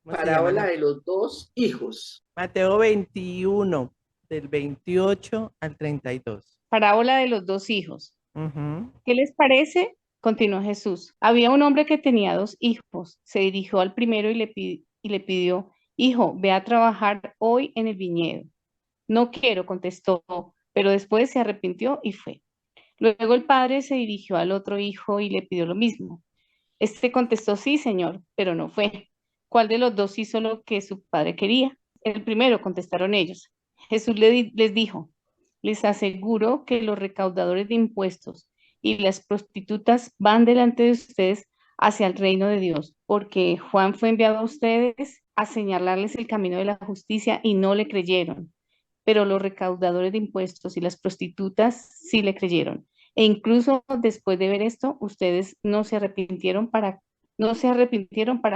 ¿Cómo se llama Parábola la? de los dos hijos. Mateo 21, del 28 al 32. Parábola de los dos hijos. Ujú. ¿Qué les parece? Continuó Jesús. Había un hombre que tenía dos hijos. Se dirigió al primero y le pidió, hijo, ve a trabajar hoy en el viñedo. No quiero, contestó, pero después se arrepintió y fue. Luego el padre se dirigió al otro hijo y le pidió lo mismo. Este contestó, sí, señor, pero no fue. ¿Cuál de los dos hizo lo que su padre quería? El primero, contestaron ellos. Jesús les dijo, les aseguro que los recaudadores de impuestos y las prostitutas van delante de ustedes hacia el reino de Dios, porque Juan fue enviado a ustedes a señalarles el camino de la justicia y no le creyeron, pero los recaudadores de impuestos y las prostitutas sí le creyeron. E incluso después de ver esto, ustedes no se arrepintieron para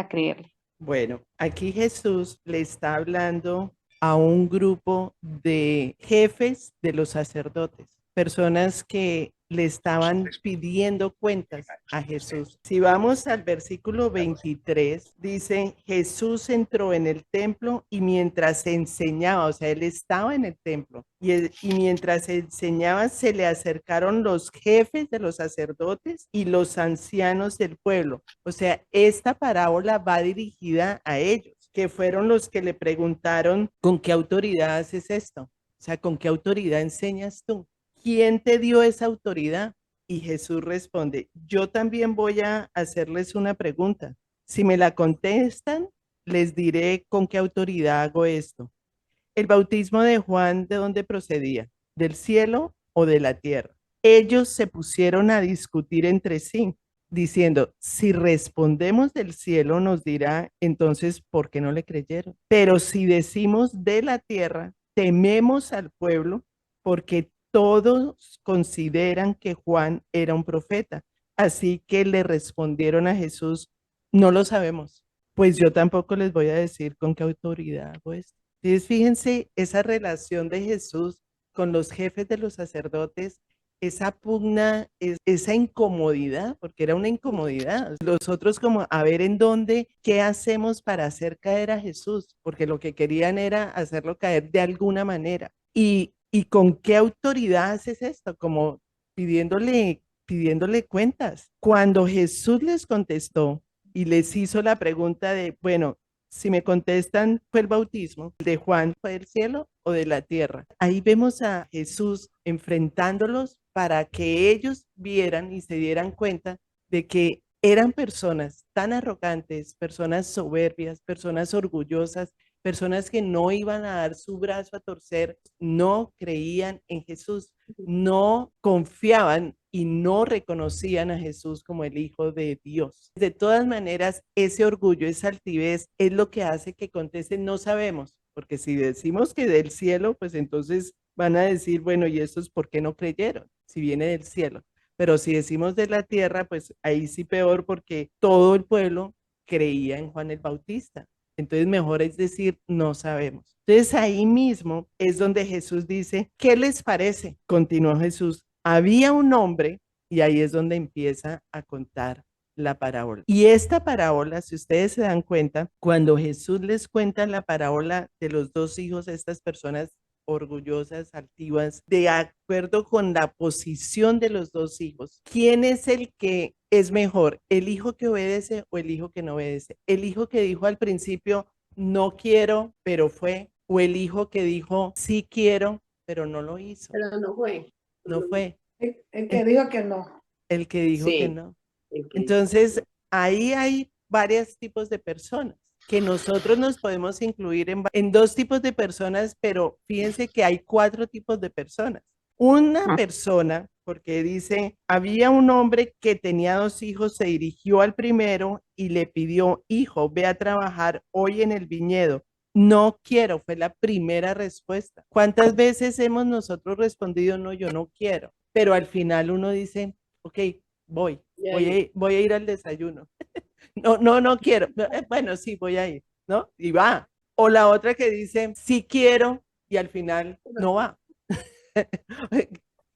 creerle. Bueno, aquí Jesús le está hablando a un grupo de jefes de los sacerdotes, personas que le estaban pidiendo cuentas a Jesús. Si vamos al versículo 23, dice, Jesús entró en el templo y mientras enseñaba, o sea, él estaba en el templo y mientras enseñaba se le acercaron los jefes de los sacerdotes y los ancianos del pueblo. O sea, esta parábola va dirigida a ellos, que fueron los que le preguntaron, ¿con qué autoridad haces esto? O sea, ¿con qué autoridad enseñas tú? ¿Quién te dio esa autoridad? Y Jesús responde, yo también voy a hacerles una pregunta. Si me la contestan, les diré con qué autoridad hago esto. El bautismo de Juan, ¿de dónde procedía? ¿Del cielo o de la tierra? Ellos se pusieron a discutir entre sí, diciendo, si respondemos del cielo, nos dirá, entonces, ¿por qué no le creyeron? Pero si decimos de la tierra, tememos al pueblo porque todos consideran que Juan era un profeta. Así que le respondieron a Jesús, no lo sabemos. Pues yo tampoco les voy a decir con qué autoridad hago esto. Entonces, fíjense esa relación de Jesús con los jefes de los sacerdotes, esa pugna, esa incomodidad, porque era una incomodidad. Los otros como, a ver en dónde, qué hacemos para hacer caer a Jesús, porque lo que querían era hacerlo caer de alguna manera. Y con qué autoridad haces esto, como pidiéndole cuentas. Cuando Jesús les contestó y les hizo la pregunta de, bueno, si me contestan, ¿fue el bautismo de Juan, fue del cielo o de la tierra? Ahí vemos a Jesús enfrentándolos para que ellos vieran y se dieran cuenta de que eran personas tan arrogantes, personas soberbias, personas orgullosas, personas que no iban a dar su brazo a torcer, no creían en Jesús, no confiaban y no reconocían a Jesús como el Hijo de Dios. De todas maneras, ese orgullo, esa altivez es lo que hace que contesten, no sabemos, porque si decimos que del cielo, pues entonces van a decir, bueno, ¿y estos por qué no creyeron? Si viene del cielo. Pero si decimos de la tierra, pues ahí sí peor, porque todo el pueblo creía en Juan el Bautista. Entonces mejor es decir, no sabemos. Entonces ahí mismo es donde Jesús dice, ¿qué les parece? Continuó Jesús, había un hombre y ahí es donde empieza a contar la parábola. Y esta parábola, si ustedes se dan cuenta, cuando Jesús les cuenta la parábola de los dos hijos de estas personas orgullosas, altivas, de acuerdo con la posición de los dos hijos. ¿Quién es el que es mejor? ¿El hijo que obedece o el hijo que no obedece? ¿El hijo que dijo al principio, no quiero, pero fue? ¿O el hijo que dijo, sí quiero, pero no lo hizo? Pero no fue. No fue. El que dijo que no. El que dijo que Sí, no. el que dijo que Entonces, no. ahí hay varios tipos de personas que nosotros nos podemos incluir en dos tipos de personas, pero fíjense que hay cuatro tipos de personas. Una persona, porque dice, había un hombre que tenía dos hijos, se dirigió al primero y le pidió, hijo, ve a trabajar hoy en el viñedo. No quiero, fue la primera respuesta. ¿Cuántas veces hemos nosotros respondido, no, yo no quiero? Pero al final uno dice, ok, voy, Y ahí, voy a ir al desayuno. No, no, no quiero. Bueno, sí, voy a ir, ¿no? Y va. O la otra que dice, sí quiero, y al final no va.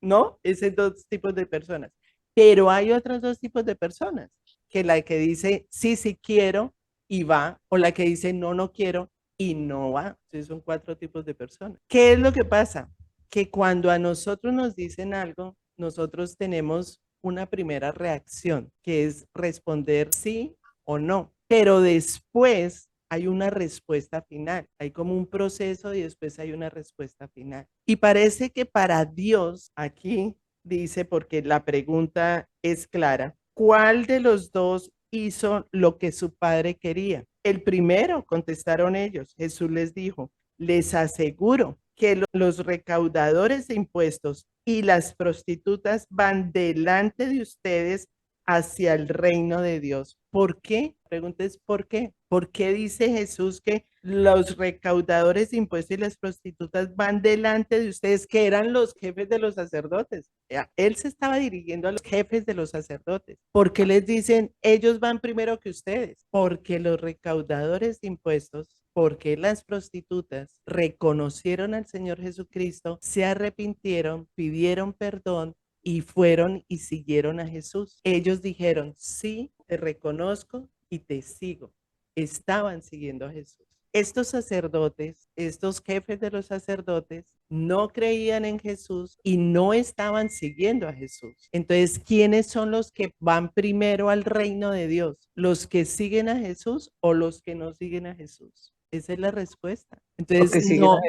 ¿No? Esos dos tipos de personas. Pero hay otros dos tipos de personas, que la que dice, sí, sí quiero, y va, o la que dice no, no quiero y no va. Entonces son 4 tipos de personas. ¿Qué es lo que pasa? Que cuando a nosotros nos dicen algo, nosotros tenemos una primera reacción, que es responder sí o no, pero después hay una respuesta final, hay como un proceso y después hay una respuesta final. Y parece que para Dios, aquí dice, porque la pregunta es clara, ¿cuál de los dos hizo lo que su padre quería? El primero, contestaron ellos. Jesús les dijo, les aseguro que los recaudadores de impuestos y las prostitutas van delante de ustedes hacia el reino de Dios. ¿Por qué? La pregunta es ¿por qué? ¿Por qué dice Jesús que los recaudadores de impuestos y las prostitutas van delante de ustedes, que eran los jefes de los sacerdotes? Él se estaba dirigiendo a los jefes de los sacerdotes. ¿Por qué les dicen ellos van primero que ustedes? Porque los recaudadores de impuestos, porque las prostitutas reconocieron al Señor Jesucristo, se arrepintieron, pidieron perdón y fueron y siguieron a Jesús. Ellos dijeron, sí, te reconozco y te sigo. Estaban siguiendo a Jesús. Estos sacerdotes, estos jefes de los sacerdotes, no creían en Jesús y no estaban siguiendo a Jesús. Entonces, ¿quiénes son los que van primero al reino de Dios? ¿Los que siguen a Jesús o los que no siguen a Jesús? Esa es la respuesta. Entonces, no,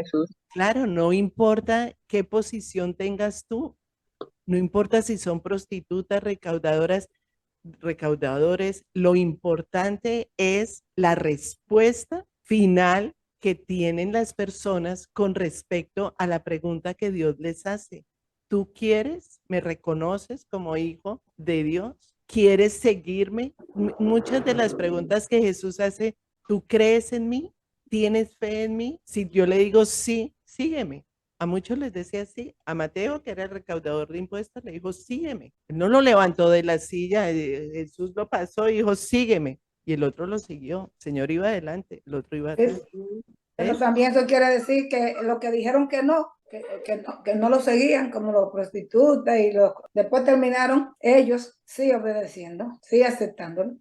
claro, no importa qué posición tengas tú, no importa si son prostitutas, recaudadoras, recaudadores, lo importante es la respuesta final que tienen las personas con respecto a la pregunta que Dios les hace. ¿Tú quieres? ¿Me reconoces como hijo de Dios? ¿Quieres seguirme? Muchas de las preguntas que Jesús hace, ¿tú crees en mí? ¿Tienes fe en mí? Si yo le digo sí, sígueme. A muchos les decía así. A Mateo, que era el recaudador de impuestos, le dijo, sígueme. Él no lo levantó de la silla, Jesús lo pasó y dijo, sígueme. Y el otro lo siguió. El Señor iba adelante, el otro iba atrás. Pero también eso quiere decir que lo que dijeron que no lo seguían, como los prostitutas, después terminaron ellos sí obedeciendo, sí aceptándolo.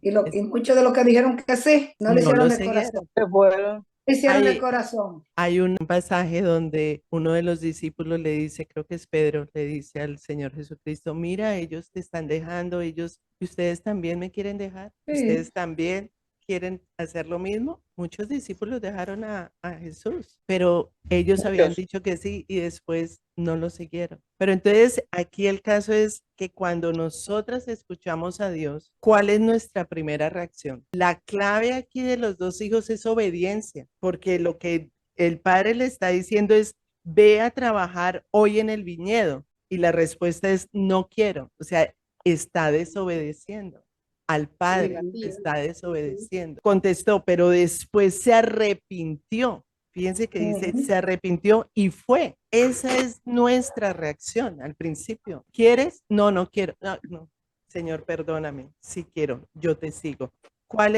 Y muchos de los que dijeron que sí, no lo hicieron de corazón. Hicieron de corazón. Hay un pasaje donde uno de los discípulos le dice, creo que es Pedro, le dice al Señor Jesucristo, mira, ellos te están dejando, ellos, ¿y ustedes también me quieren dejar? Sí. ¿Ustedes también quieren hacer lo mismo? Muchos discípulos dejaron a Jesús, pero ellos habían dicho que sí y después no lo siguieron. Pero entonces aquí el caso es que cuando nosotras escuchamos a Dios, ¿cuál es nuestra primera reacción? La clave aquí de los dos hijos es obediencia, porque lo que el padre le está diciendo es, ve a trabajar hoy en el viñedo. Y la respuesta es, no quiero. O sea, está desobedeciendo al padre, está desobedeciendo. Contestó, pero después se arrepintió. Fíjense que dice, se arrepintió y fue. Esa es nuestra reacción al principio. ¿Quieres? No, no quiero. No, no. Señor, perdóname. Sí quiero, yo te sigo. ¿Cuál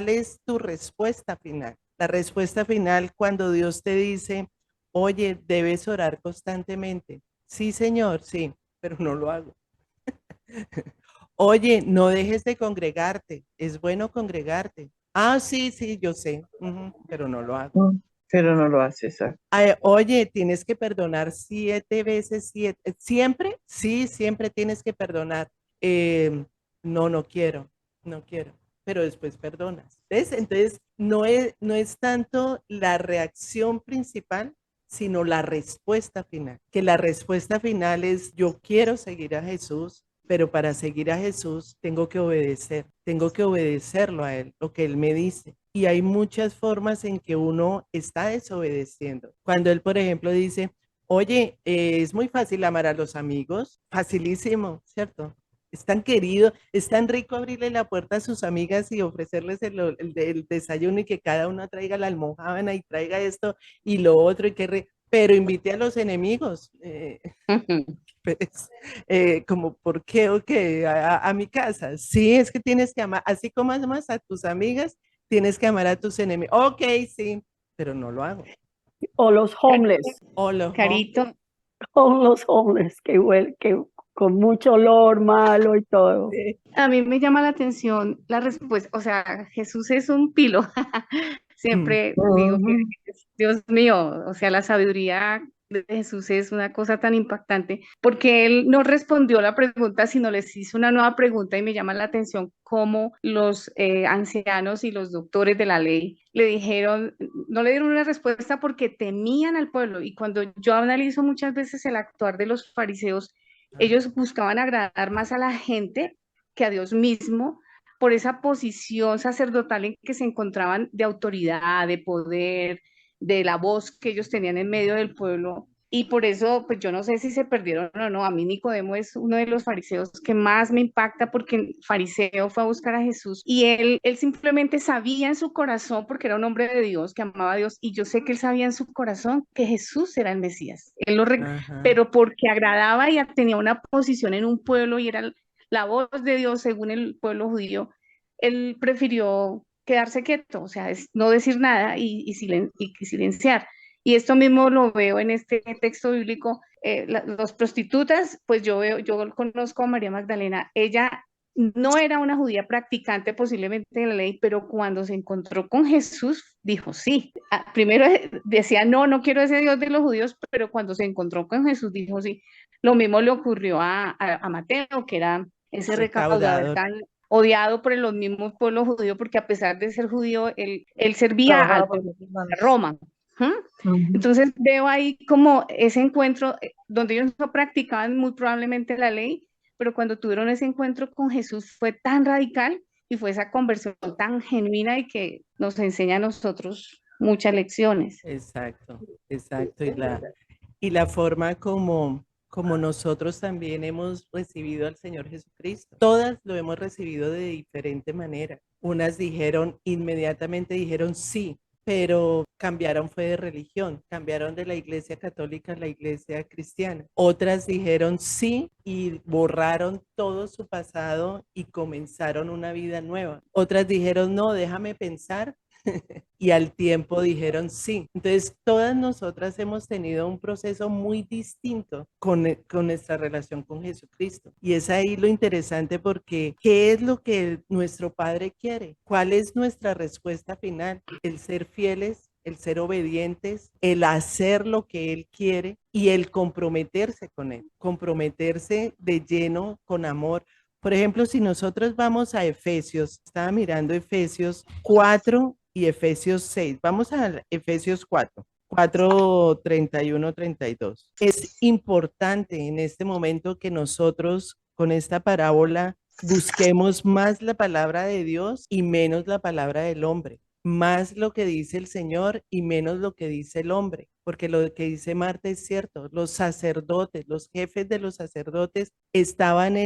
es tu respuesta final? La respuesta final cuando Dios te dice, oye, debes orar constantemente. Sí, Señor, sí, pero no lo hago. Oye, no dejes de congregarte. Es bueno congregarte. Ah, sí, sí, yo sé, pero no lo hago. Pero no lo haces. Oye, tienes que perdonar 7 veces 7. ¿Siempre? Sí, siempre tienes que perdonar. No, no quiero, no quiero. Pero después perdonas. ¿Ves? Entonces, no es tanto la reacción principal, sino la respuesta final. Que la respuesta final es, yo quiero seguir a Jesús, pero para seguir a Jesús tengo que obedecerlo a Él, lo que Él me dice. Y hay muchas formas en que uno está desobedeciendo. Cuando Él, por ejemplo, dice, oye, es muy fácil amar a los amigos, facilísimo, ¿cierto? Es tan querido, es tan rico abrirle la puerta a sus amigas y ofrecerles el desayuno y que cada uno traiga la almojábana y traiga esto y lo otro, pero invite a los enemigos. Pues, como, ¿por qué? ¿O qué? A mi casa. Sí, es que tienes que amar, así como amas a tus amigas, tienes que amar a tus enemigos. Ok, sí, pero no lo hago. O los homeless. O los Carito, O los homeless que con mucho olor malo y todo. A mí me llama la atención la respuesta, o sea, Jesús es un pilo. Siempre digo que, Dios mío, o sea, la sabiduría de Jesús es una cosa tan impactante, porque él no respondió la pregunta, sino les hizo una nueva pregunta y me llama la atención cómo los ancianos y los doctores de la ley le dijeron, no le dieron una respuesta porque temían al pueblo. Y cuando yo analizo muchas veces el actuar de los fariseos, ellos buscaban agradar más a la gente que a Dios mismo por esa posición sacerdotal en que se encontraban de autoridad, de poder, de la voz que ellos tenían en medio del pueblo. Y por eso, pues yo no sé si se perdieron o no. A mí Nicodemo es uno de los fariseos que más me impacta porque el fariseo fue a buscar a Jesús y él simplemente sabía en su corazón, porque era un hombre de Dios, que amaba a Dios, y yo sé que él sabía en su corazón que Jesús era el Mesías. Pero porque agradaba y tenía una posición en un pueblo y era la voz de Dios según el pueblo judío, él prefirió quedarse quieto, o sea, no decir nada y silenciar. Y esto mismo lo veo en este texto bíblico. Los prostitutas, pues yo conozco a María Magdalena, ella no era una judía practicante posiblemente de la ley, pero cuando se encontró con Jesús, dijo sí. Primero decía, no, no quiero ese Dios de los judíos, pero cuando se encontró con Jesús, dijo sí. Lo mismo le ocurrió a Mateo, que era ese recaudador tan odiado por los mismos pueblos judíos, porque a pesar de ser judío, él servía al pueblo de Roma. Entonces veo ahí como ese encuentro donde ellos no practicaban muy probablemente la ley, pero cuando tuvieron ese encuentro con Jesús fue tan radical y fue esa conversión tan genuina y que nos enseña a nosotros muchas lecciones. Exacto, exacto. Y la forma como nosotros también hemos recibido al Señor Jesucristo. Todas lo hemos recibido de diferente manera. Unas inmediatamente dijeron sí, pero cambiaron fue de religión, cambiaron de la iglesia católica a la iglesia cristiana. Otras dijeron sí y borraron todo su pasado y comenzaron una vida nueva. Otras dijeron no, déjame pensar. Y al tiempo dijeron sí. Entonces, todas nosotras hemos tenido un proceso muy distinto con nuestra relación con Jesucristo. Y es ahí lo interesante porque ¿qué es lo que nuestro Padre quiere? ¿Cuál es nuestra respuesta final? El ser fieles, el ser obedientes, el hacer lo que Él quiere y el comprometerse con Él, comprometerse de lleno con amor. Por ejemplo, si nosotros vamos a Efesios, estaba mirando Efesios 4 y Efesios 6. Vamos a Efesios 4, 31, 32. Es importante en este momento que nosotros con esta parábola busquemos más la palabra de Dios y menos la palabra del hombre. Más lo que dice el Señor y menos lo que dice el hombre, porque lo que dice Marta es cierto. Los sacerdotes, los jefes de los sacerdotes estaban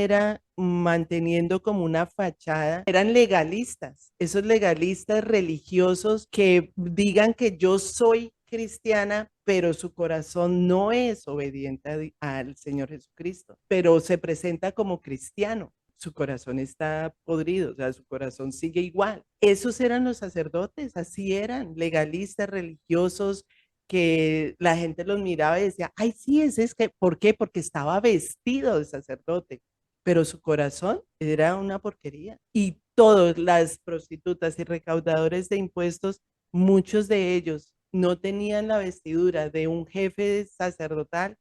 manteniendo como una fachada, eran legalistas, esos legalistas religiosos que digan que yo soy cristiana, pero su corazón no es obediente al Señor Jesucristo, pero se presenta como cristiano. Su corazón está podrido, o sea, su corazón sigue igual. Esos eran los sacerdotes, así eran, legalistas, religiosos, que la gente los miraba y decía, ay, sí, ese es que, ¿por qué? Porque estaba vestido de sacerdote, pero su corazón era una porquería. Y todas las prostitutas y recaudadores de impuestos, muchos de ellos no tenían la vestidura de un jefe sacerdotal,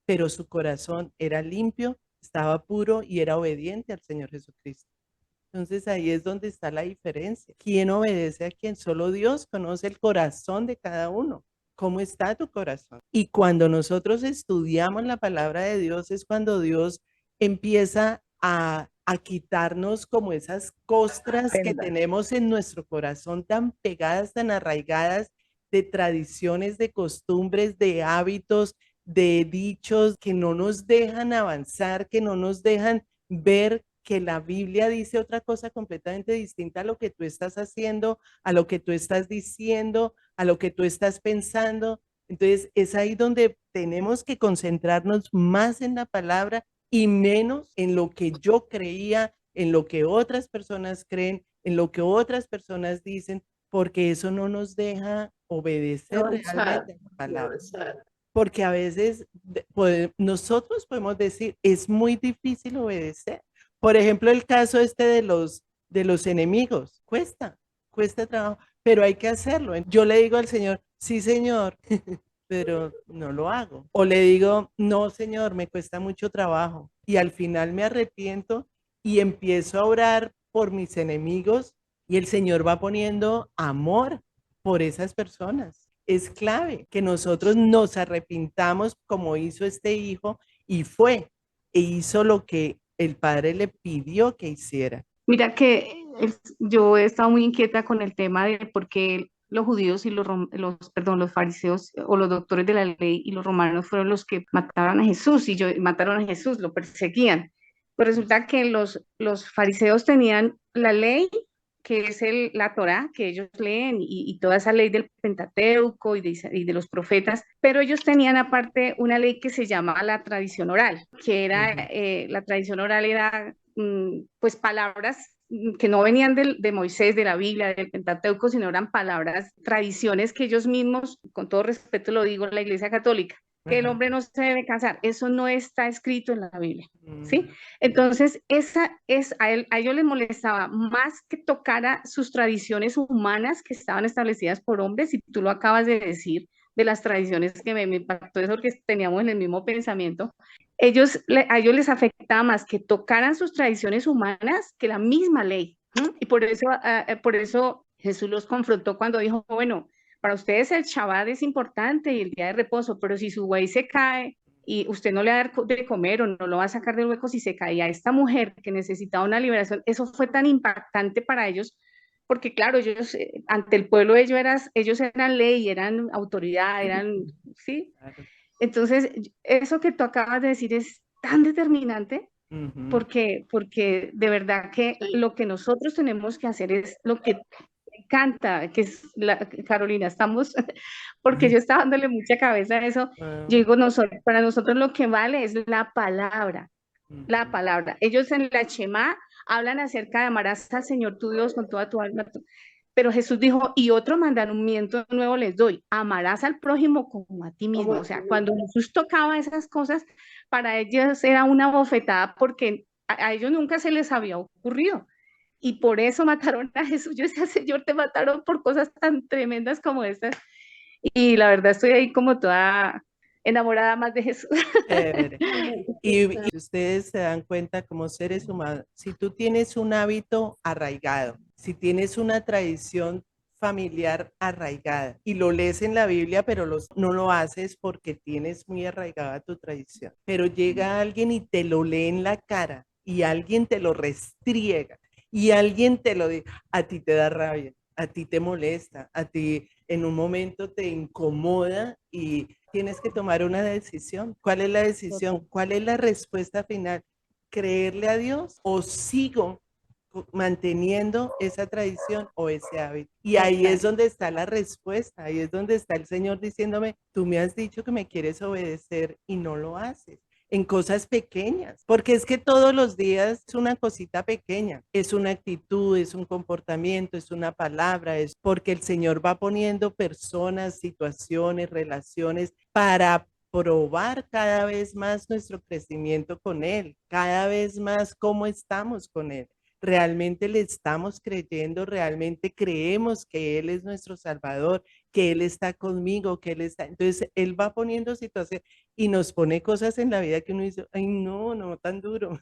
pero su corazón era limpio, estaba puro y era obediente al Señor Jesucristo. Entonces ahí es donde está la diferencia. ¿Quién obedece a quién? Solo Dios conoce el corazón de cada uno. ¿Cómo está tu corazón? Y cuando nosotros estudiamos la palabra de Dios es cuando Dios empieza a quitarnos como esas costras que tenemos en nuestro corazón tan pegadas, tan arraigadas de tradiciones, de costumbres, de hábitos, de dichos que no nos dejan avanzar, que no nos dejan ver que la Biblia dice otra cosa completamente distinta a lo que tú estás haciendo, a lo que tú estás diciendo, a lo que tú estás pensando. Entonces es ahí donde tenemos que concentrarnos más en la palabra y menos en lo que yo creía, en lo que otras personas creen, en lo que otras personas dicen, porque eso no nos deja obedecer realmente la palabra. porque a veces nosotros podemos decir, es muy difícil obedecer. Por ejemplo, el caso este de los enemigos, cuesta trabajo, pero hay que hacerlo. Yo le digo al Señor, sí, Señor, pero no lo hago. O le digo, no, Señor, me cuesta mucho trabajo. Y al final me arrepiento y empiezo a orar por mis enemigos y el Señor va poniendo amor por esas personas. Es clave que nosotros nos arrepintamos como hizo este hijo y fue e hizo lo que el padre le pidió que hiciera. Mira que yo he estado muy inquieta con el tema de por qué los judíos y los fariseos o los doctores de la ley y los romanos fueron los que mataron a Jesús mataron a Jesús, lo perseguían. Pues resulta que los fariseos tenían la ley, que es la Torá, que ellos leen, y toda esa ley del Pentateuco y de los profetas, pero ellos tenían aparte una ley que se llama la tradición oral, que era, la tradición oral era pues palabras que no venían de Moisés, de la Biblia, del Pentateuco, sino eran palabras, tradiciones que ellos mismos, con todo respeto lo digo, la Iglesia Católica, que el hombre no se debe casar, eso no está escrito en la Biblia, ¿sí? Entonces, a ellos les molestaba más que tocara sus tradiciones humanas que estaban establecidas por hombres, y tú lo acabas de decir, de las tradiciones, que me impactó eso porque teníamos en el mismo pensamiento. A ellos les afectaba más que tocaran sus tradiciones humanas que la misma ley. Y por eso Jesús los confrontó cuando dijo, bueno, para ustedes el Shabbat es importante y el día de reposo, pero si su buey se cae y usted no le va a dar de comer o no lo va a sacar del hueco si se caía, esta mujer que necesitaba una liberación, eso fue tan impactante para ellos, porque claro, ellos ante el pueblo ellos eran ley, eran autoridad, ¿sí? Entonces, eso que tú acabas de decir es tan determinante, porque de verdad que lo que nosotros tenemos que hacer es lo que encanta, que es Carolina, porque yo estaba dándole mucha cabeza a eso. Yo digo, para nosotros lo que vale es la palabra. Ellos en la Shema hablan acerca de amarás al Señor tu Dios con toda tu alma. Pero Jesús dijo, y otro mandamiento nuevo les doy, amarás al prójimo como a ti mismo. O sea, cuando Jesús tocaba esas cosas, para ellos era una bofetada, porque a ellos nunca se les había ocurrido. Y por eso mataron a Jesús. Yo decía, Señor, te mataron por cosas tan tremendas como estas. Y la verdad estoy ahí como toda enamorada más de Jesús. Y ustedes se dan cuenta como seres humanos, si tú tienes un hábito arraigado, si tienes una tradición familiar arraigada y lo lees en la Biblia, pero no lo haces porque tienes muy arraigada tu tradición, pero llega alguien y te lo lee en la cara y alguien te lo restriega y alguien te lo dice, a ti te da rabia, a ti te molesta, a ti en un momento te incomoda y tienes que tomar una decisión. ¿Cuál es la decisión? ¿Cuál es la respuesta final? ¿Creerle a Dios o sigo manteniendo esa tradición o ese hábito? Y ahí es donde está la respuesta, ahí es donde está el Señor diciéndome, tú me has dicho que me quieres obedecer y no lo haces. En cosas pequeñas, porque es que todos los días es una cosita pequeña, es una actitud, es un comportamiento, es una palabra, es porque el Señor va poniendo personas, situaciones, relaciones para probar cada vez más nuestro crecimiento con Él, cada vez más cómo estamos con Él. Realmente le estamos creyendo, realmente creemos que Él es nuestro Salvador, que Él está conmigo, que Él está. Entonces, Él va poniendo situaciones y nos pone cosas en la vida que uno dice, ay, no tan duro,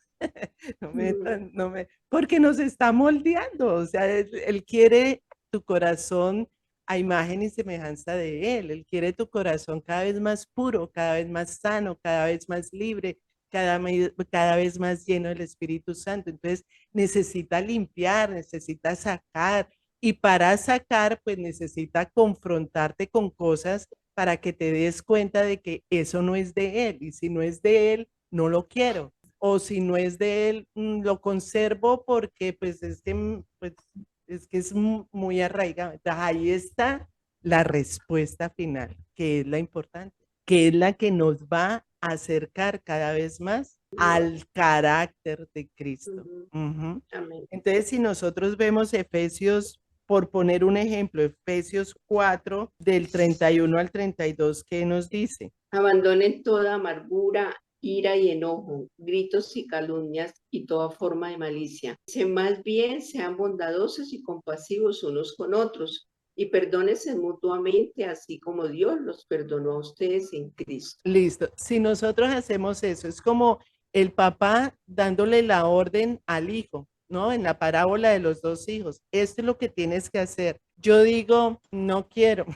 porque nos está moldeando. O sea, Él quiere tu corazón a imagen y semejanza de Él. Quiere tu corazón cada vez más puro, cada vez más sano, cada vez más libre, cada vez más lleno del Espíritu Santo. Entonces necesita limpiar, necesita sacar, y para sacar pues necesita confrontarte con cosas para que te des cuenta de que eso no es de Él, y si no es de Él, no lo quiero, o si no es de Él, lo conservo porque pues es que es muy arraigado. Entonces ahí está la respuesta final, que es la importante, que es la que nos va a acercar cada vez más al carácter de Cristo. Entonces, si nosotros vemos Efesios, por poner un ejemplo, Efesios 4, del 31 al 32, ¿qué nos dice? Abandonen toda amargura, ira y enojo, gritos y calumnias y toda forma de malicia. Más bien sean bondadosos y compasivos unos con otros y perdónense mutuamente, así como Dios los perdonó a ustedes en Cristo. Listo. Si nosotros hacemos eso, es como el papá dándole la orden al hijo, ¿no? En la parábola de los dos hijos. Esto es lo que tienes que hacer. Yo digo, no quiero,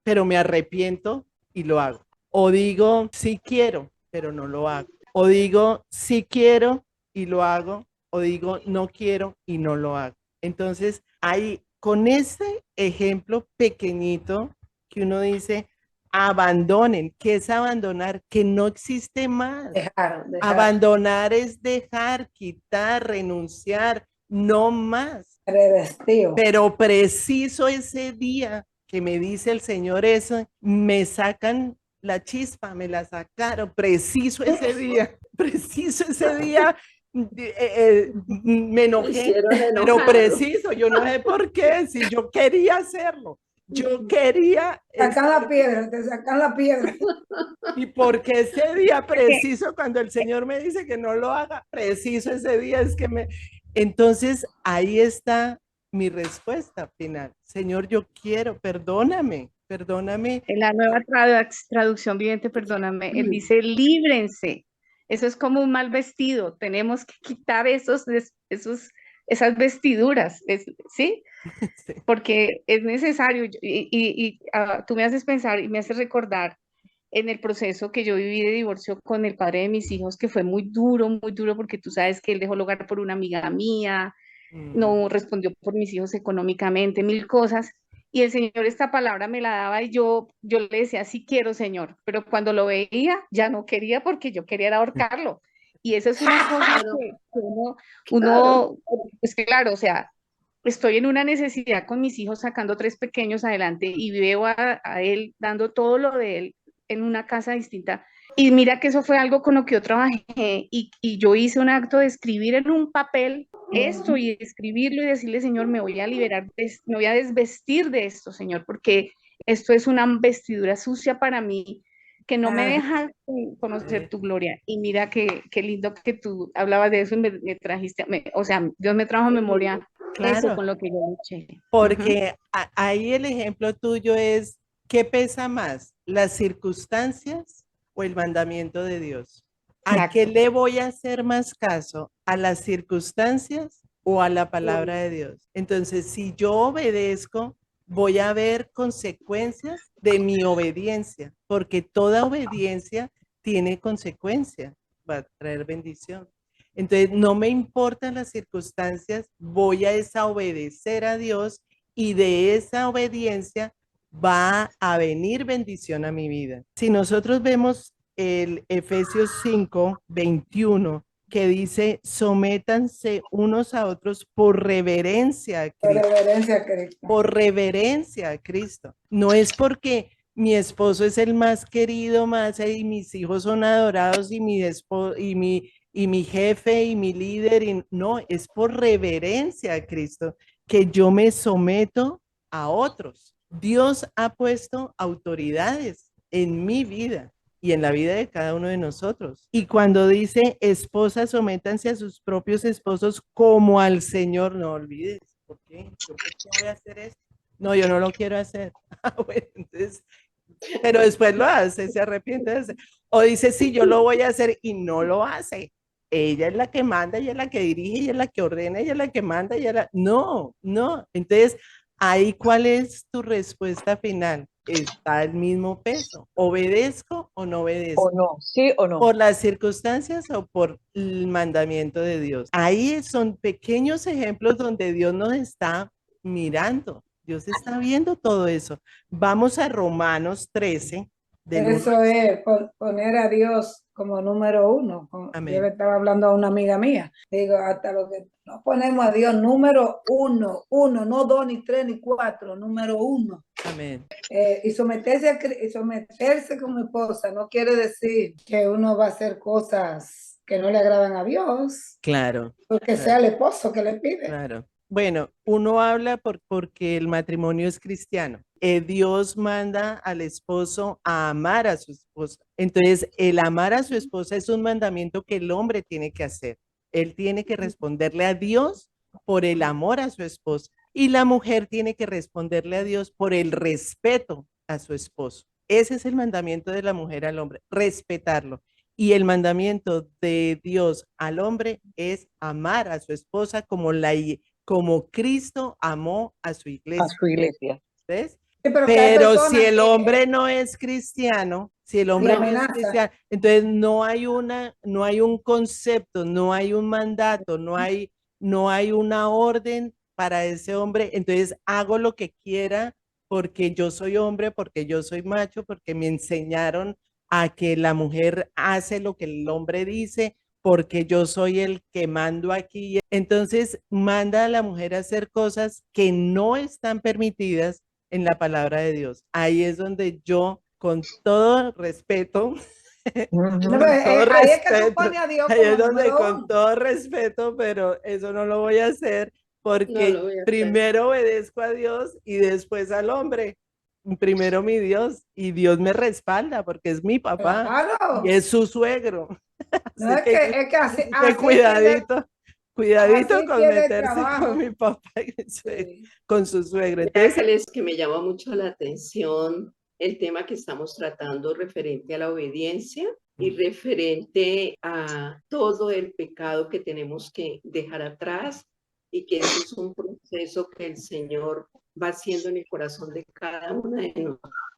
pero me arrepiento y lo hago. O digo, sí quiero, pero no lo hago. O digo, sí quiero y lo hago. O digo, no quiero y no lo hago. Entonces, ahí, con ese ejemplo pequeñito que uno dice, abandonen. ¿Qué es abandonar? Que no existe más. Dejar. Abandonar es dejar, quitar, renunciar, no más. Revestido. Pero preciso ese día que me dice el Señor eso, me sacan la chispa, me la sacaron, preciso ese día, me enojé, pero preciso, yo no sé por qué, si yo quería hacerlo, yo quería. Sacan la piedra, te sacan la piedra. Y porque ese día preciso, cuando el Señor me dice que no lo haga, preciso ese día es que me... Entonces, ahí está mi respuesta final. Señor, yo quiero, perdóname. En la nueva traducción viviente, perdóname, él dice, líbrense. Eso es como un mal vestido. Tenemos que quitar esas vestiduras, ¿sí? Sí. Porque es necesario. Tú me haces pensar y me haces recordar en el proceso que yo viví de divorcio con el padre de mis hijos, que fue muy duro, porque tú sabes que él dejó el hogar por una amiga mía, no respondió por mis hijos económicamente, mil cosas. Y el Señor esta palabra me la daba y yo le decía, sí quiero, Señor, pero cuando lo veía ya no quería porque yo quería ahorcarlo. Y esa es una cosa que uno, pues claro, o sea, estoy en una necesidad con mis hijos sacando 3 pequeños adelante y veo a él dando todo lo de él en una casa distinta. Y mira que eso fue algo con lo que yo trabajé y yo hice un acto de escribir en un papel esto y escribirlo y decirle, Señor, me voy a liberar, me voy a desvestir de esto, Señor, porque esto es una vestidura sucia para mí que no me deja conocer tu gloria. Y mira qué lindo que tú hablabas de eso y me trajiste, o sea, Dios me trajo a memoria eso con lo que yo luché. Porque ahí el ejemplo tuyo es, ¿qué pesa más? ¿Las circunstancias o el mandamiento de Dios? ¿A qué le voy a hacer más caso? ¿A las circunstancias o a la palabra de Dios? Entonces, si yo obedezco, voy a ver consecuencias de mi obediencia, porque toda obediencia tiene consecuencias, va a traer bendición. Entonces, no me importan las circunstancias, voy a obedecer a Dios y de esa obediencia va a venir bendición a mi vida. Si nosotros vemos el Efesios 5:21, que dice, sométanse unos a otros por reverencia a Cristo. Por reverencia a Cristo. Por reverencia a Cristo. No es porque mi esposo es el más querido, más y mis hijos son adorados y mi jefe y mi líder, y no, es por reverencia a Cristo que yo me someto a otros. Dios ha puesto autoridades en mi vida y en la vida de cada uno de nosotros. Y cuando dice, esposas, sométanse a sus propios esposos como al Señor, no olvides. ¿Por qué? ¿Yo por qué voy a hacer eso? No, yo no lo quiero hacer. Bueno, entonces, pero después lo hace, se arrepiente de hacer. O dice, sí, yo lo voy a hacer y no lo hace. Ella es la que manda, ella es la que dirige, ella es la que ordena, ella es la que manda, No. Entonces, ahí, ¿cuál es tu respuesta final? Está el mismo peso. ¿Obedezco o no obedezco? O no, sí o no. ¿Por las circunstancias o por el mandamiento de Dios? Ahí son pequeños ejemplos donde Dios nos está mirando. Dios está viendo todo eso. Vamos a Romanos 13. Eso es poner a Dios como número uno. Yo le estaba hablando a una amiga mía. Digo, hasta lo que no ponemos a Dios número uno, no 2, ni 3, ni 4, número 1. Amén. Y someterse como esposa no quiere decir que uno va a hacer cosas que no le agradan a Dios. Claro. Porque sea el esposo que le pide. Claro. Bueno, uno habla porque el matrimonio es cristiano Dios manda al esposo a amar a su esposa. Entonces, el amar a su esposa es un mandamiento que el hombre tiene que hacer. Él tiene que responderle a Dios por el amor a su esposa y la mujer tiene que responderle a Dios por el respeto a su esposo. Ese es el mandamiento de la mujer al hombre, respetarlo. Y el mandamiento de Dios al hombre es amar a su esposa como Cristo amó a su A iglesia. su iglesia. ¿Ves? Sí, pero que hay Pero si personas el que hombre no es cristiano, si el hombre no es amenaza. cristiano, entonces no hay un concepto, no hay un mandato, no hay una orden para ese hombre. Entonces hago lo que quiera porque yo soy hombre, porque yo soy macho, porque me enseñaron a que la mujer hace lo que el hombre dice, porque yo soy el que mando aquí. Entonces manda a la mujer a hacer cosas que no están permitidas en la palabra de Dios. Ahí es donde yo, con todo respeto, No, con pero, todo ahí es que tú respeto, pones a Dios ahí como es donde número con uno. todo respeto, pero eso no lo voy a hacer No porque lo voy a hacer. primero obedezco a Dios y después al hombre. Primero mi Dios y Dios me respalda porque es mi papá Claro. y es su suegro. No, Así es que así, que así cuidadito, cuidadito así con tiene el meterse con trabajo. mi papá y mi suegro, Sí. con su suegro. Vea, Entonces, Ángeles, que me llama mucho la atención el tema que estamos tratando referente a la obediencia y referente a todo el pecado que tenemos que dejar atrás y que eso es un proceso que el Señor va haciendo en el corazón de cada una de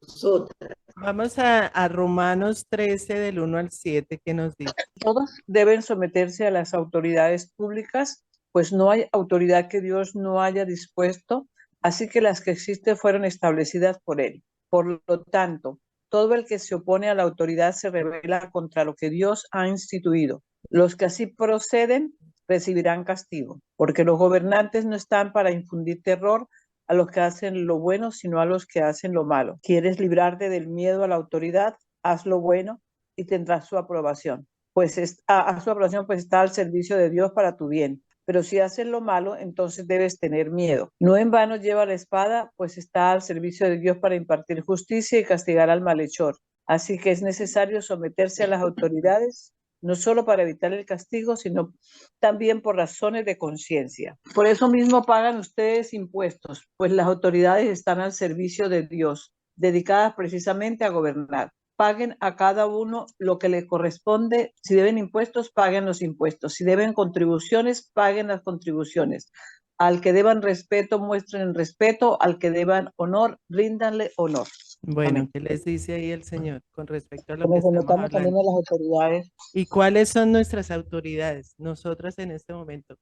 nosotras. vamos a Romanos 13 del 1 al 7 que nos dice. Todos deben someterse a las autoridades públicas, pues no hay autoridad que Dios no haya dispuesto, así que las que existen fueron establecidas por Él. Por lo tanto, todo el que se opone a la autoridad se rebela contra lo que Dios ha instituido. Los que así proceden recibirán castigo, porque los gobernantes no están para infundir terror a los que hacen lo bueno, sino a los que hacen lo malo. ¿Quieres librarte del miedo a la autoridad? Haz lo bueno y tendrás su aprobación. Pues a su aprobación pues está al servicio de Dios para tu bien. Pero si haces lo malo, entonces debes tener miedo. No en vano lleva la espada, pues está al servicio de Dios para impartir justicia y castigar al malhechor. Así que es necesario someterse a las autoridades, no solo para evitar el castigo, sino también por razones de conciencia. Por eso mismo pagan ustedes impuestos, pues las autoridades están al servicio de Dios, dedicadas precisamente a gobernar. Paguen a cada uno lo que le corresponde. Si deben impuestos, paguen los impuestos. Si deben contribuciones, paguen las contribuciones. Al que deban respeto, muestren respeto. Al que deban honor, ríndanle honor. Bueno, Amén. ¿qué les dice ahí el Señor con respecto a lo que Como estamos sometamos también hablando? a las autoridades. ¿Y cuáles son nuestras autoridades? Nosotras en este momento,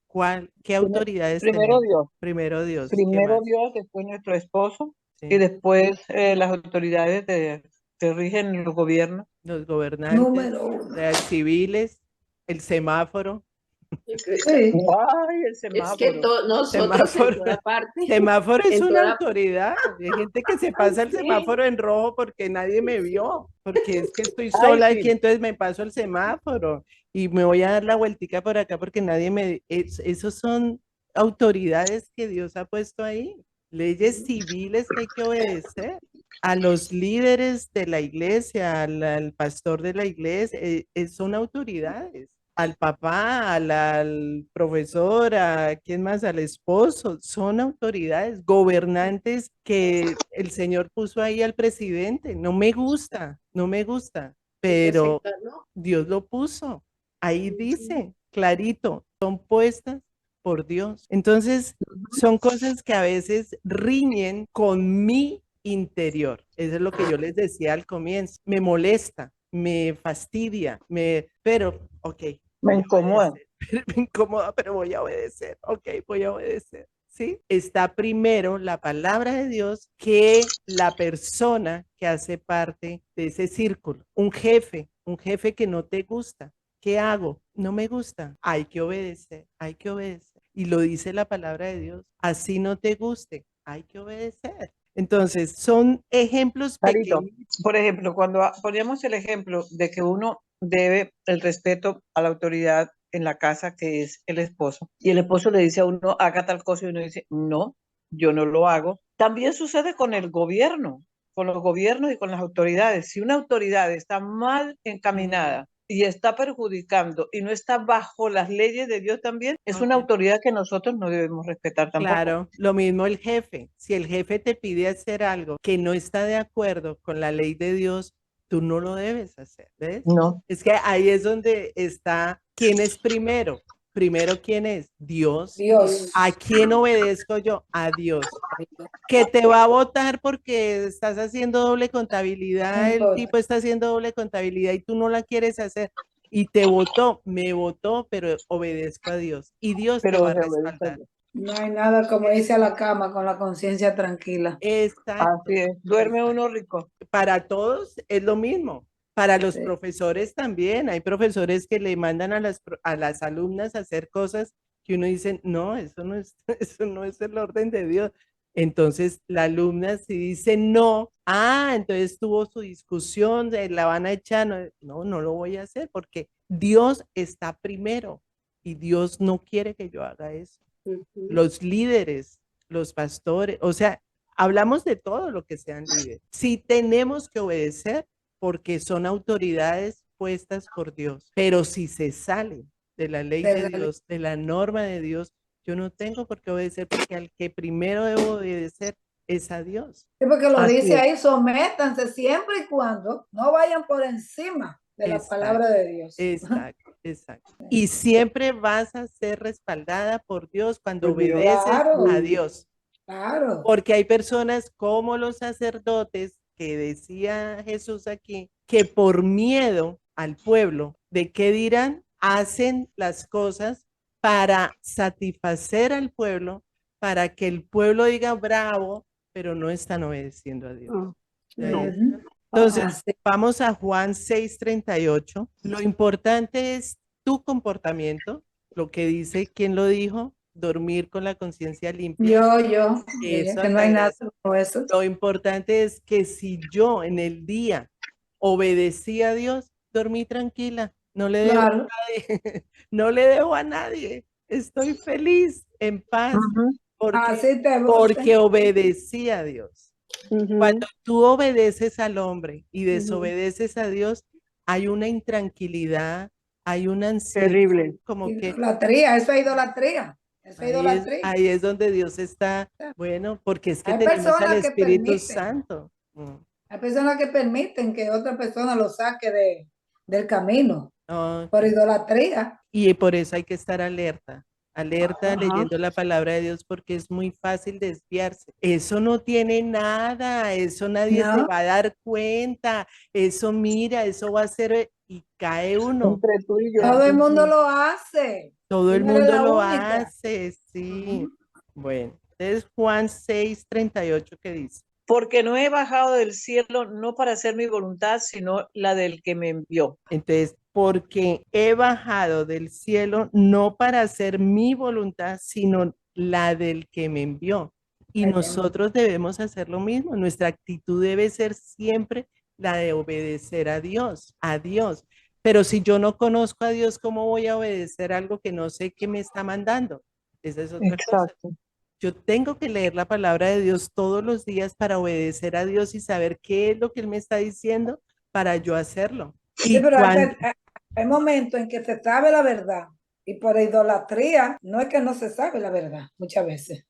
¿qué autoridades Primero tenemos? Dios. Primero Dios, ¿qué Primero más? Dios, después nuestro esposo Sí, y después las autoridades que rigen los gobiernos. los gobernantes, Número uno. civiles, el semáforo, Yo creo Sí. ¡Ay, el es que semáforo! nosotros en semáforo. toda parte, Semáforo es en una toda autoridad. Hay gente que se pasa el sí, semáforo en rojo porque nadie me vio, porque es que estoy Ay, sola sí. aquí, entonces me paso el semáforo y me voy a dar la vueltica por acá porque nadie esos son autoridades que Dios ha puesto ahí, leyes civiles que hay que obedecer. A los líderes de la iglesia, al pastor de la iglesia, son autoridades. Al papá, al profesor, a quién más, al esposo, son autoridades, gobernantes que el Señor puso ahí al presidente. No me gusta, no me gusta, pero ¿no? Dios lo puso. Ahí dice, clarito, son puestas por Dios. Entonces, son cosas que a veces riñen con mi interior. Eso es lo que yo les decía al comienzo. Me molesta, me fastidia, pero, ok, Me voy a incomoda. obedecer. Me incomoda, pero voy a obedecer. Ok, voy a obedecer. ¿Sí? Está primero la palabra de Dios que la persona que hace parte de ese círculo. Un jefe que no te gusta. ¿Qué hago? No me gusta. Hay que obedecer, hay que obedecer. Y lo dice la palabra de Dios. Así no te guste, hay que obedecer. Entonces, son ejemplos Carito, pequeños. por ejemplo, cuando poníamos el ejemplo de que uno debe el respeto a la autoridad en la casa, que es el esposo, y el esposo le dice a uno, haga tal cosa, y uno dice, no, yo no lo hago. También sucede con el gobierno, con los gobiernos y con las autoridades. Si una autoridad está mal encaminada y está perjudicando y no está bajo las leyes de Dios también, es una autoridad que nosotros no debemos respetar tampoco. Claro, lo mismo el jefe. Si el jefe te pide hacer algo que no está de acuerdo con la ley de Dios, tú no lo debes hacer, ¿ves? No. Es que ahí es donde está, ¿quién es primero? Primero, ¿quién es? Dios. Dios. ¿A quién obedezco yo? A Dios. Que te va a votar porque estás haciendo doble contabilidad, el tipo está haciendo doble contabilidad y tú no la quieres hacer. Y te votó, me votó, pero obedezco a Dios. Y Dios te va a respaldar. No hay nada como irse a la cama con la conciencia tranquila. Exacto. Así es, duerme uno rico. Para todos es lo mismo. Para los profesores también. Hay profesores que le mandan a las alumnas a hacer cosas que uno dice, no, eso no es, eso no es el orden de Dios. Entonces la alumna si dice no, entonces tuvo su discusión, la van a echar, no, no lo voy a hacer porque Dios está primero y Dios no quiere que yo haga eso. Los líderes, los pastores, o sea, hablamos de todo lo que sean líderes. Sí tenemos que obedecer porque son autoridades puestas por Dios, pero si se salen de la ley de Dios, de la norma de Dios, yo no tengo por qué obedecer porque al que primero debo obedecer es a Dios. Sí, porque lo dice ahí, sométanse siempre y cuando no vayan por encima de la palabra de Dios. Exacto, exacto. Y siempre vas a ser respaldada por Dios cuando obedeces a Dios. Claro. Porque hay personas como los sacerdotes que decía Jesús aquí, que por miedo al pueblo, ¿de qué dirán? Hacen las cosas para satisfacer al pueblo, para que el pueblo diga bravo, pero no están obedeciendo a Dios. Entonces, vamos a Juan 6:38. Lo importante es tu comportamiento, lo que dice, ¿quién lo dijo? Dormir con la conciencia limpia. Yo, Eso, que no hay nada como eso. Lo importante es que si yo en el día obedecí a Dios, dormí tranquila, no le debo a nadie, no le debo a nadie, estoy feliz, en paz, porque obedecí a Dios. Cuando tú obedeces al hombre y desobedeces a Dios, hay una intranquilidad, hay una ansiedad. Terrible. Como que idolatría, eso es idolatría. Ahí es donde Dios está, bueno, porque es que hay tenemos al personas Espíritu Santo. Hay personas que permiten que otra persona lo saque del camino por idolatría. Y por eso hay que estar alerta, leyendo la palabra de Dios, porque es muy fácil desviarse. Eso no tiene nada, eso nadie se va a dar cuenta, eso mira, eso va a ser, y cae uno. Entre tú y yo. Todo el mundo lo hace. Todo el mundo lo hace, sí. Bueno, entonces Juan 6:38, ¿qué dice? Porque no he bajado del cielo no para hacer mi voluntad, sino la del que me envió. Entonces, porque he bajado del cielo no para hacer mi voluntad, sino la del que me envió. Y nosotros debemos hacer lo mismo. Nuestra actitud debe ser siempre la de obedecer a Dios, a Dios. Pero si yo no conozco a Dios, ¿cómo voy a obedecer algo que no sé qué me está mandando? Esa es otra cosa. Yo tengo que leer la palabra de Dios todos los días para obedecer a Dios y saber qué es lo que Él me está diciendo para yo hacerlo. Sí, pero hay momentos en que se sabe la verdad y por idolatría no es que no se sabe la verdad muchas veces.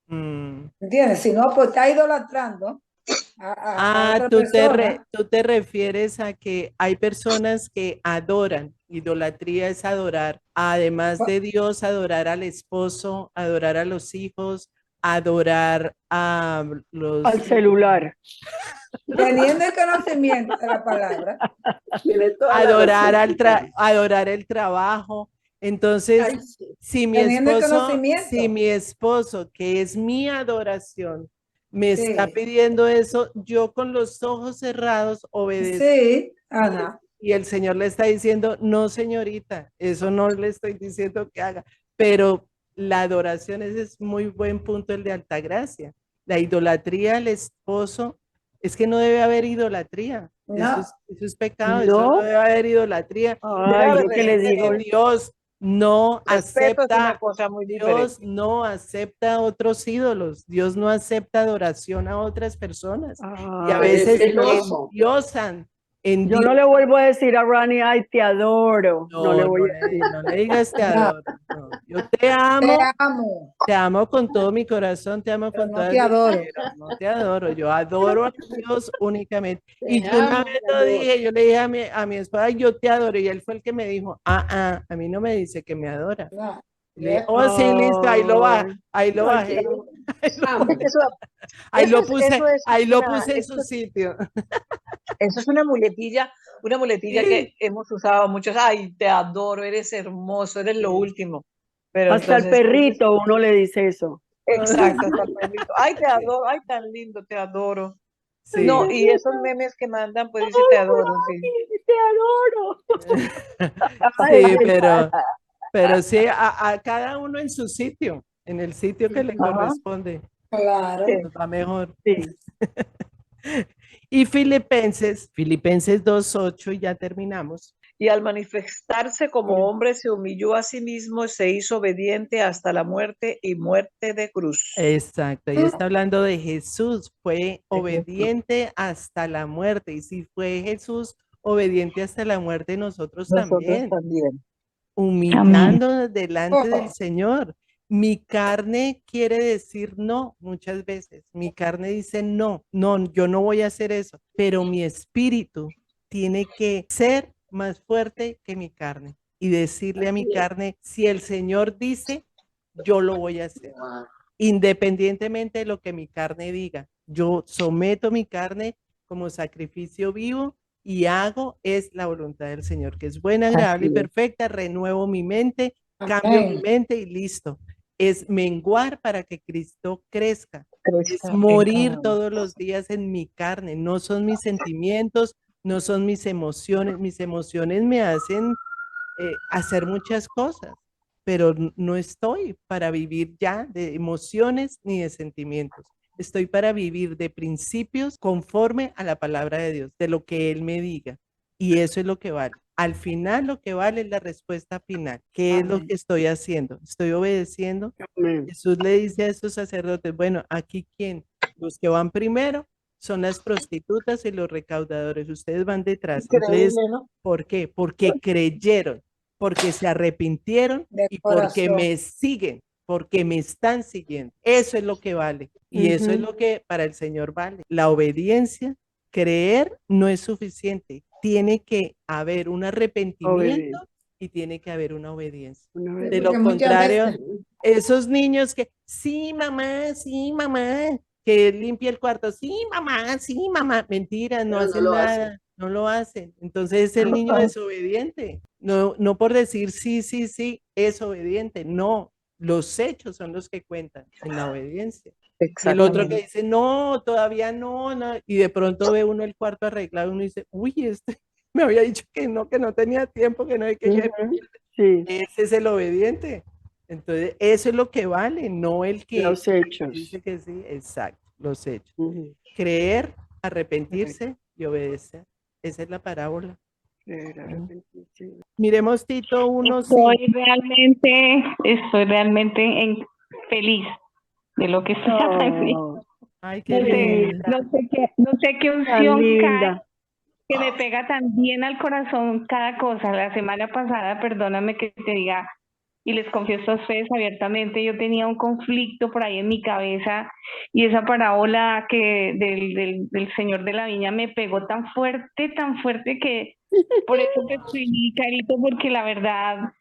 ¿Entiendes? Si no, pues está idolatrando a otra persona. Tú te refieres a que hay personas que adoran. Idolatría es adorar, además de Dios, adorar al esposo, adorar a los hijos, adorar a los... Al celular. Teniendo el conocimiento de la palabra. Adorar el trabajo. Entonces, si mi esposo, que es mi adoración, me está pidiendo eso, yo con los ojos cerrados obedezco. Sí, Y el Señor le está diciendo, no, señorita, eso no le estoy diciendo que haga, pero la adoración, ese es muy buen punto, el de Altagracia. La idolatría al esposo, es que no debe haber idolatría. No. Eso es pecado, eso no debe haber idolatría. Ay, yo que le digo. Dios, no Respeto es una acepta, cosa muy Dios diferente. no acepta otros ídolos, Dios no acepta adoración a otras personas. Y a Ay, Él es veces celoso. endiosan, yo no le endiosan. vuelvo a decir a Rani, ay, te adoro. No le No, voy a decir. no le digas te No, adoro. No. Yo te amo, te amo con todo mi corazón, te amo pero con no todas te mis adoro. fibras, no te adoro, yo adoro a Dios únicamente. Te Y yo una amo, vez mi lo amor. dije, yo le dije a mi esposa, yo te adoro, y él fue el que me dijo, a mí no me dice que me adora. No, Le dije, ya, oh, sí, listo, Ay, ahí lo ay, te bajé, amo. Amo. ahí lo puse en su sitio. Eso es una muletilla que hemos usado muchos. Ay, te adoro, eres hermoso, eres lo último. Pero Hasta el entonces, perrito uno le dice eso. exacto, hasta el perrito. Ay, te adoro, ay, tan lindo, te adoro. No, Sí, y esos memes que mandan, pues dice te adoro, sí. Ay, te adoro. Ay, sí, qué pero sí, a cada uno en su sitio, en el sitio que le Ajá, corresponde, claro. sí. nos va mejor. sí. Y Filipenses 2:8, y ya terminamos. Y al manifestarse como hombre se humilló a sí mismo, se hizo obediente hasta la muerte y muerte de cruz. Exacto, ahí está hablando de Jesús, fue De Jesús. obediente hasta la muerte. Y si fue Jesús obediente hasta la muerte, nosotros Nosotros también, también. Amén. humillándonos delante del Oh, Señor. Mi carne quiere decir no muchas veces. Mi carne dice no, no, yo no voy a hacer eso, pero mi espíritu tiene que ser más fuerte que mi carne y decirle a mi Así es. carne, si el Señor dice, yo lo voy a hacer independientemente de lo que mi carne diga. Yo someto mi carne como sacrificio vivo y hago es la voluntad del Señor, que es buena, agradable y Así es. perfecta. Renuevo mi mente, cambio mi amén. mente y listo. Es menguar para que Cristo crezca. Es Crezca en cada morir uno. todos los días en mi carne. No son mis sentimientos, no son mis emociones. Mis emociones me hacen hacer muchas cosas, pero no estoy para vivir ya de emociones ni de sentimientos. Estoy para vivir de principios conforme a la palabra de Dios, de lo que Él me diga. Y eso es lo que vale. Al final lo que vale es la respuesta final. ¿Qué es lo Amén. que estoy haciendo? ¿Estoy obedeciendo? Amén. Jesús le dice a esos sacerdotes, bueno, aquí quién, los que van primero son las prostitutas y los recaudadores, ustedes van detrás. Entonces, Increíble, ¿no? ¿por qué? Porque creyeron, porque se arrepintieron De y porque corazón. me siguen, porque me están siguiendo. Eso es lo que vale. Y eso es lo que para el Señor vale. La obediencia, creer no es suficiente. Tiene que haber un arrepentimiento Obediencia. y tiene que haber una obediencia. Una Sí, De vez. lo porque muchas contrario, veces, esos niños que, sí, mamá, que limpia el cuarto, sí, mamá, mentira, no Pero no hacen lo hacen. nada, no lo hacen. Entonces es el niño desobediente. No, no por decir sí, es obediente. No, los hechos son los que cuentan en la obediencia. Y el otro que Exactamente. dice, no, todavía no, no, y de pronto ve uno el cuarto arreglado y uno dice, uy, este me había dicho que no tenía tiempo, que no hay que Ujú. Sí, ese es el obediente. Entonces, eso es lo que vale, no los el que hechos. dice que sí, exacto, los hechos. Ujú. Creer, arrepentirse y obedecer. Esa es la parábola. Creer, arrepentirse. Miremos Tito 1, Estoy 5. realmente feliz de lo que estoy haciendo. Oh, Ay, No qué qué sé, linda. linda, no sé qué tan unción cae linda. que me pega tan bien al corazón cada cosa. La semana pasada, perdóname que te diga, y les confieso a ustedes abiertamente, yo tenía un conflicto por ahí en mi cabeza y esa parábola que del Señor de la Viña me pegó tan fuerte que por eso te escribí, Carito, porque la verdad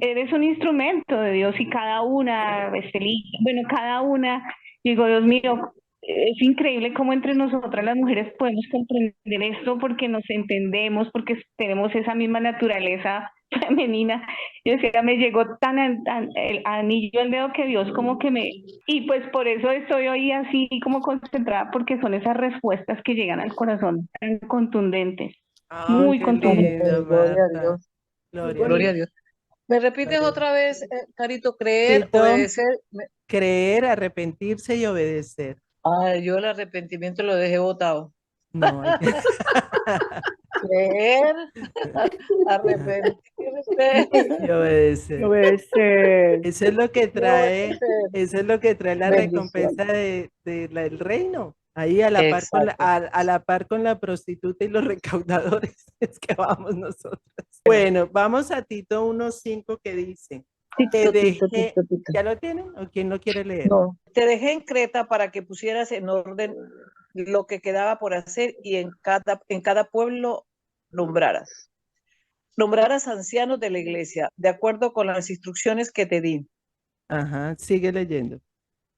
eres un instrumento de Dios y cada una es feliz. Bueno, cada una, digo, Dios mío, es increíble cómo entre nosotras las mujeres podemos comprender esto porque nos entendemos, porque tenemos esa misma naturaleza femenina. Yo decía, me llegó tan el anillo al dedo que Dios como que me... Y pues por eso estoy hoy así como concentrada, porque son esas respuestas que llegan al corazón tan contundentes, Ay, muy qué contundentes. lindo, Gloria a Marta. Dios, Muy Gloria a gloria a Dios. bonito. Dios. ¿Me repites Gloria a Dios. otra vez, Carito? Creer, Tito, obedecer. creer, arrepentirse y obedecer. Ay, yo el arrepentimiento lo dejé botado. No, hay que- Creer, arrepentirse y obedecer. Obedecer. Eso es lo que y trae, obedecer. eso es lo que trae la Bendición. recompensa del reino. Ahí a la par con Exacto. a la par con la prostituta y los recaudadores es que vamos nosotros. Bueno, vamos a Tito 1:5 que dice, te dejé, ¿ya lo tienen? ¿O quién lo quiere leer? No, te dejé en Creta para que pusieras en orden lo que quedaba por hacer y en cada pueblo nombraras. Nombraras ancianos de la iglesia, de acuerdo con las instrucciones que te di. Ajá, sigue leyendo.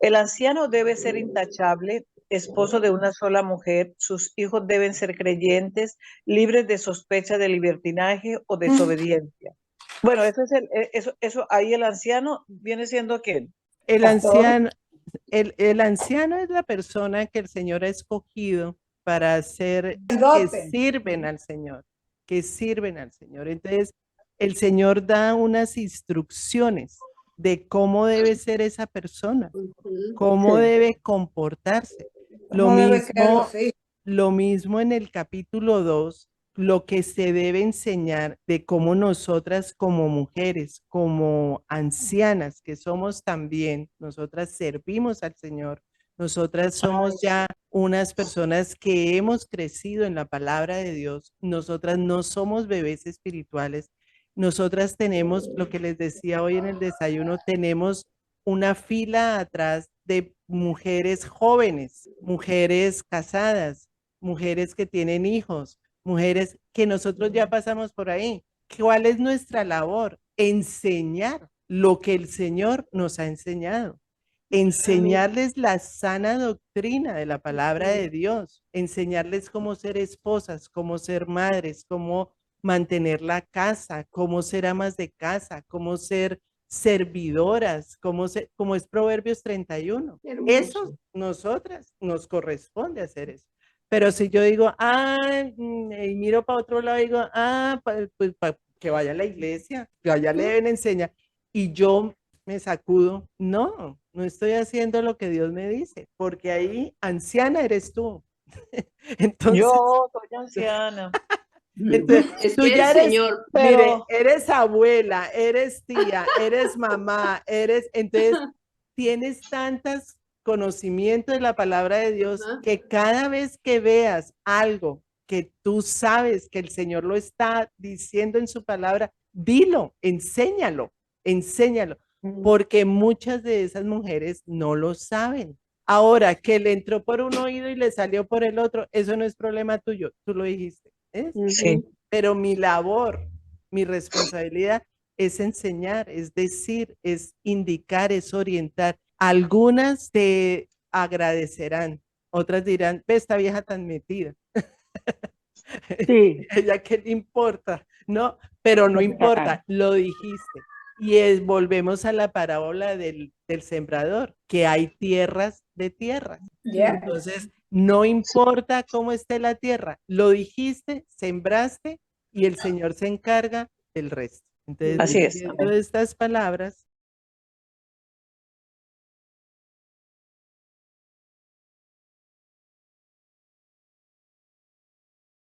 El anciano debe ser intachable, esposo de una sola mujer, sus hijos deben ser creyentes, libres de sospecha de libertinaje o desobediencia. Bueno, eso ahí el anciano viene siendo ¿quién? El Pastor. anciano, el anciano es la persona que el Señor ha escogido para hacer, que Sacerdote. sirven al Señor, que sirven al Señor. Entonces, el Señor da unas instrucciones de cómo debe ser esa persona, Ujú. cómo Sí. debe comportarse. Lo ¿Cómo debe crear mismo, los hijos? lo mismo en el capítulo 2, lo que se debe enseñar de cómo nosotras como mujeres, como ancianas que somos también, nosotras servimos al Señor, nosotras somos ya unas personas que hemos crecido en la palabra de Dios, nosotras no somos bebés espirituales, nosotras tenemos, lo que les decía hoy en el desayuno, tenemos una fila atrás de mujeres jóvenes, mujeres casadas, mujeres que tienen hijos, mujeres que nosotros ya pasamos por ahí. ¿Cuál es nuestra labor? Enseñar lo que el Señor nos ha enseñado. Enseñarles la sana doctrina de la palabra de Dios, enseñarles cómo ser esposas, cómo ser madres, cómo mantener la casa, cómo ser amas de casa, cómo ser servidoras, como es Proverbios 31. Hermoso. Eso, nosotras, nos corresponde hacer eso. Pero si yo digo, y miro para otro lado y digo, pues que vaya a la iglesia, que allá le deben enseñar, y yo me sacudo, no, no estoy haciendo lo que Dios me dice, porque ahí anciana eres tú. Entonces, Yo soy anciana. entonces, Es tú que el ya eres, Señor, mire, Pero eres abuela, eres tía, eres mamá, entonces tienes tantos conocimientos de la palabra de Dios ajá, que cada vez que veas algo que tú sabes que el Señor lo está diciendo en su palabra, dilo, enséñalo, enséñalo, porque muchas de esas mujeres no lo saben. Ahora, que le entró por un oído y le salió por el otro, eso no es problema tuyo, tú lo dijiste. sí, Pero mi labor, mi responsabilidad es enseñar, es decir, es indicar, es orientar. Algunas te agradecerán, otras dirán, ve esta vieja tan metida. Sí. Ella qué le importa, ¿no? Pero no importa, lo dijiste. Y volvemos a la parábola del sembrador, que hay tierras de tierras. Ya. Entonces, no importa cómo esté la tierra, lo dijiste, sembraste y el Señor se encarga del resto. Entonces, así es. diciendo estas palabras,